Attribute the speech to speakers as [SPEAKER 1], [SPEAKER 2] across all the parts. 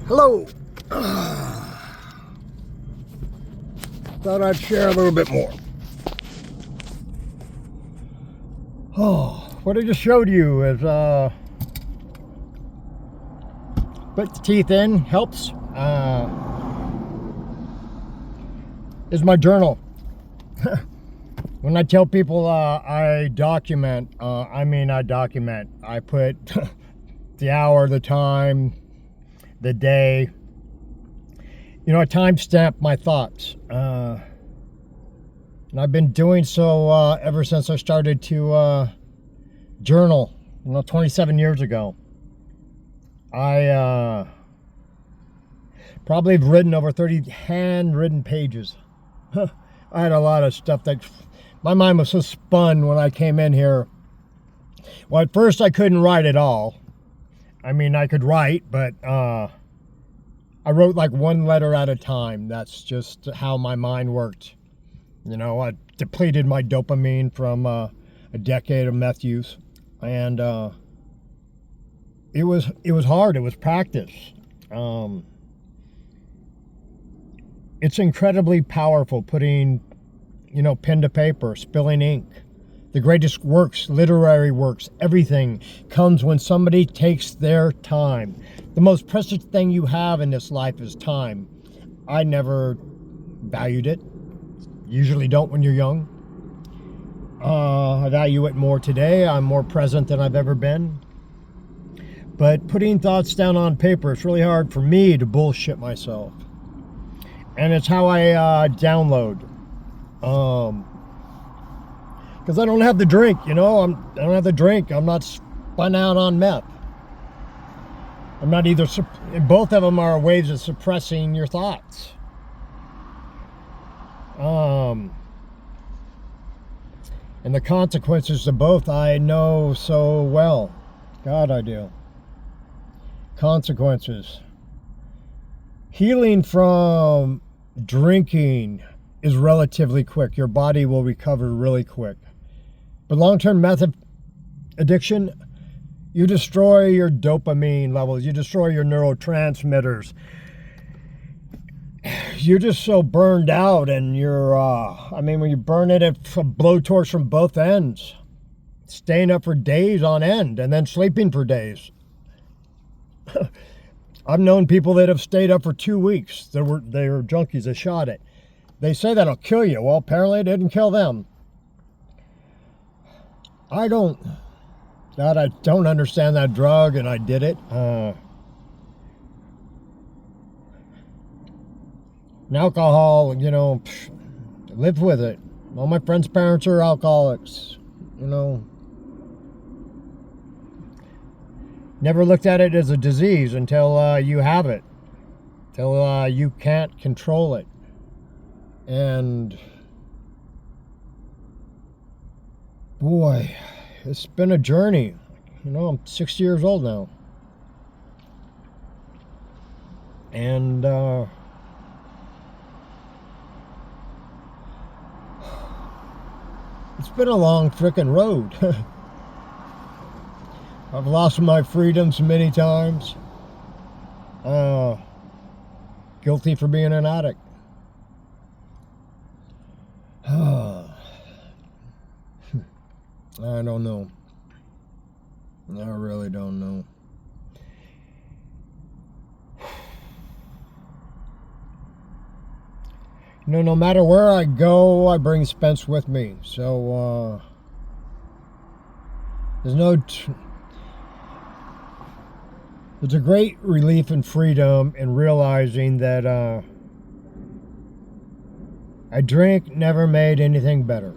[SPEAKER 1] Hello. Thought I'd share a little bit more. What I just showed you is put the teeth in, helps. Is my journal. When I tell people I document, I mean I document. I put the hour, the time, the day. You know, I timestamp my thoughts. And I've been doing so ever since I started to journal, 27 years ago. I probably have written over 30 handwritten pages. I had a lot of stuff that my mind was so spun when I came in here. Well, at first I couldn't write at all. I mean, I could write, but I wrote like one letter at a time. That's just how my mind worked. You know, I depleted my dopamine from a decade of meth use, and it was hard. It was practice. It's incredibly powerful putting, pen to paper, spilling ink. The greatest works, literary works, everything comes when somebody takes their time. The most precious thing you have in this life is time. I never valued it. Usually don't when you're young. I value it more today. I'm more present than I've ever been. But putting thoughts down on paper, it's really hard for me to bullshit myself. And it's how I download. Because I don't have the drink, I don't have the drink. I'm not spun out on meth. I'm not either. Both of them are ways of suppressing your thoughts. And the consequences of both I know so well. God, I do. Consequences. Healing from drinking is relatively quick. Your body will recover really quick. But long-term meth addiction, you destroy your dopamine levels. You destroy your neurotransmitters. You're just so burned out, and you're, when you burn it, it's a blowtorch from both ends. Staying up for days on end and then sleeping for days. I've known people that have stayed up for 2 weeks. They were junkies, they shot it. They say that'll kill you. Well, apparently it didn't kill them. I don't understand that drug, and I did it. And alcohol, lived with it. All my friends' parents are alcoholics, Never looked at it as a disease until you have it. Till you can't control it. And boy, it's been a journey. I'm 60 years old now. And it's been a long frickin' road. I've lost my freedoms many times. Guilty for being an addict. I don't know. I really don't know. No matter where I go, I bring Spence with me. So, there's a great relief and freedom in realizing that a drink never made anything better.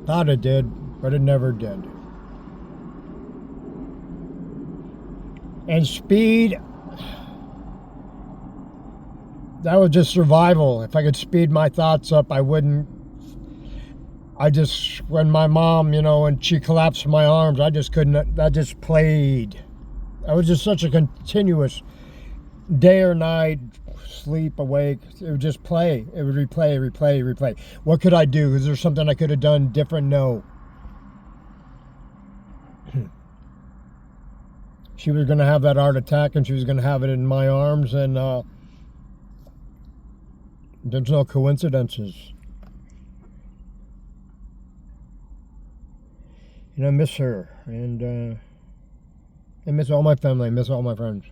[SPEAKER 1] Thought it did, but it never did. And speed, that was just survival. If I could speed my thoughts up, I wouldn't. When my mom, when she collapsed in my arms, I just couldn't, I just played. I was just such a continuous day or night, sleep, awake. It would just play. It would replay. What could I do? Is there something I could have done different? No. she was going to have that heart attack, and she was going to have it in my arms, and there's no coincidences. And I miss her, and I miss all my family, I miss all my friends.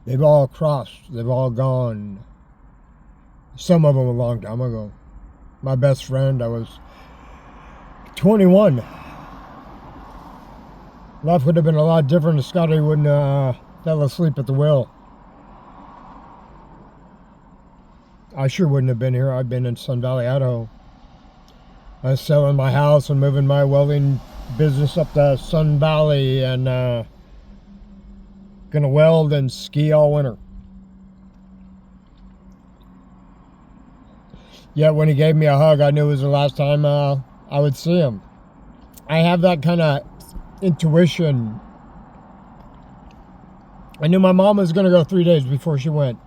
[SPEAKER 1] They've all crossed, they've all gone. Some of them a long time ago. My best friend, I was 21. Life would have been a lot different if Scotty wouldn't fell asleep at the wheel. I sure wouldn't have been here. I've been in Sun Valley, Idaho. I was selling my house and moving my welding business up to Sun Valley, and gonna weld and ski all winter. Yet when he gave me a hug, I knew it was the last time I would see him. I have that kind of intuition. I knew my mom was gonna go 3 days before she went.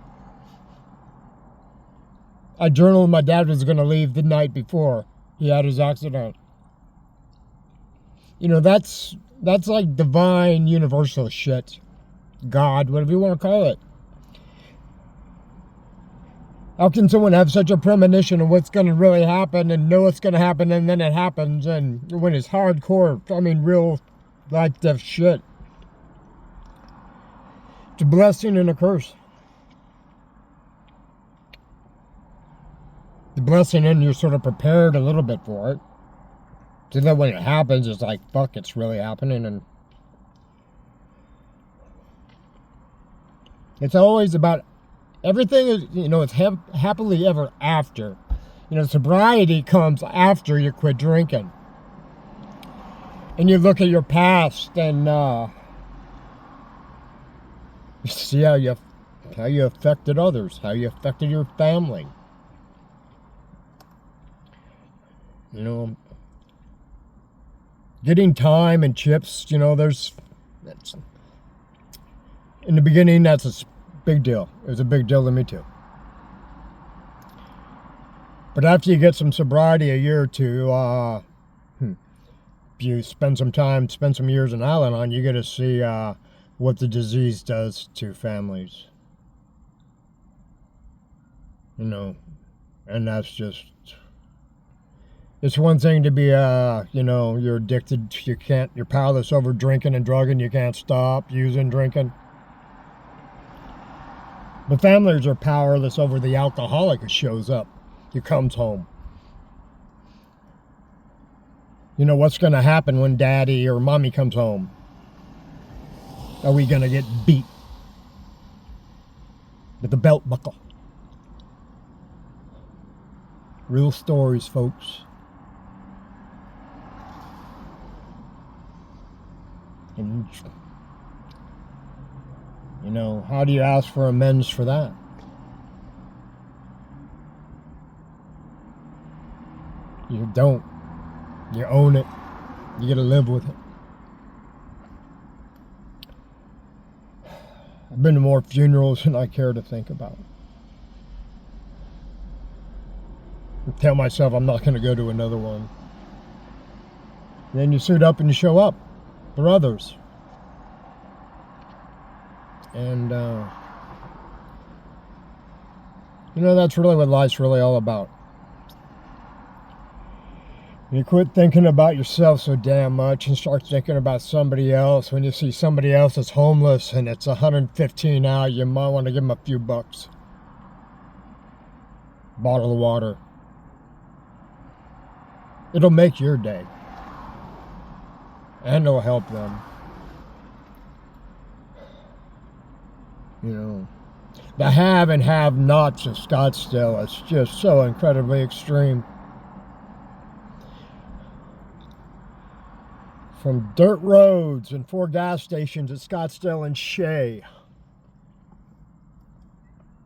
[SPEAKER 1] I journaled my dad was gonna leave the night before he had his accident. You know, that's like divine universal shit. God, whatever you want to call it. How can someone have such a premonition of what's going to really happen and know what's going to happen, and then it happens, and when it's hardcore, I mean real life death shit. It's a blessing and a curse. The blessing, and you're sort of prepared a little bit for it. So that when it happens, it's like, fuck, it's really happening. And it's always about, everything is, you know, it's happily ever after. You know, sobriety comes after you quit drinking. And you look at your past and you see how you affected others, how you affected your family. You know, getting time and chips, you know, that's in the beginning, that's a big deal. It was a big deal to me too. But after you get some sobriety, a year or two, you spend some years in Al-Anon, you get to see what the disease does to families. You know, and that's just, it's one thing to be, you know, you're addicted, you're powerless over drinking and drugging, you can't stop using drinking. But families are powerless over the alcoholic who shows up, who comes home. You know, what's going to happen when daddy or mommy comes home? Are we going to get beat with the belt buckle? Real stories, folks. And, you know, how do you ask for amends for that? You don't. You own it. You gotta live with it. I've been to more funerals than I care to think about. I tell myself I'm not gonna go to another one. And then you suit up and you show up for others. And, you know, that's really what life's really all about. You quit thinking about yourself so damn much and start thinking about somebody else. When you see somebody else that's homeless and it's 115 out, you might want to give them a few bucks. Bottle of water. It'll make your day. And it'll help them. You know, the have and have nots of Scottsdale, it's just so incredibly extreme. From dirt roads and 4 gas stations at Scottsdale and Shea.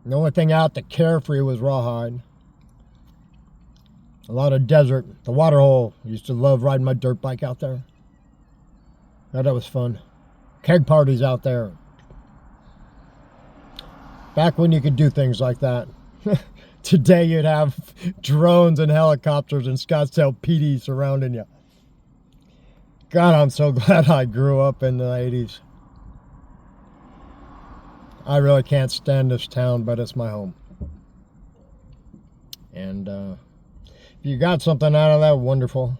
[SPEAKER 1] The only thing out that carefree was Rawhide. A lot of desert. The water hole. I used to love riding my dirt bike out there. Thought that was fun. Keg parties out there. Back when you could do things like that. Today you'd have drones and helicopters and Scottsdale PD surrounding you. God, I'm so glad I grew up in the 80s. I really can't stand this town, but it's my home. And if you got something out of that, wonderful.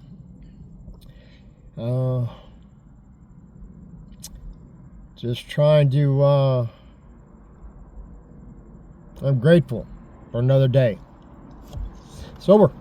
[SPEAKER 1] Just trying to, I'm grateful for another day. Sober.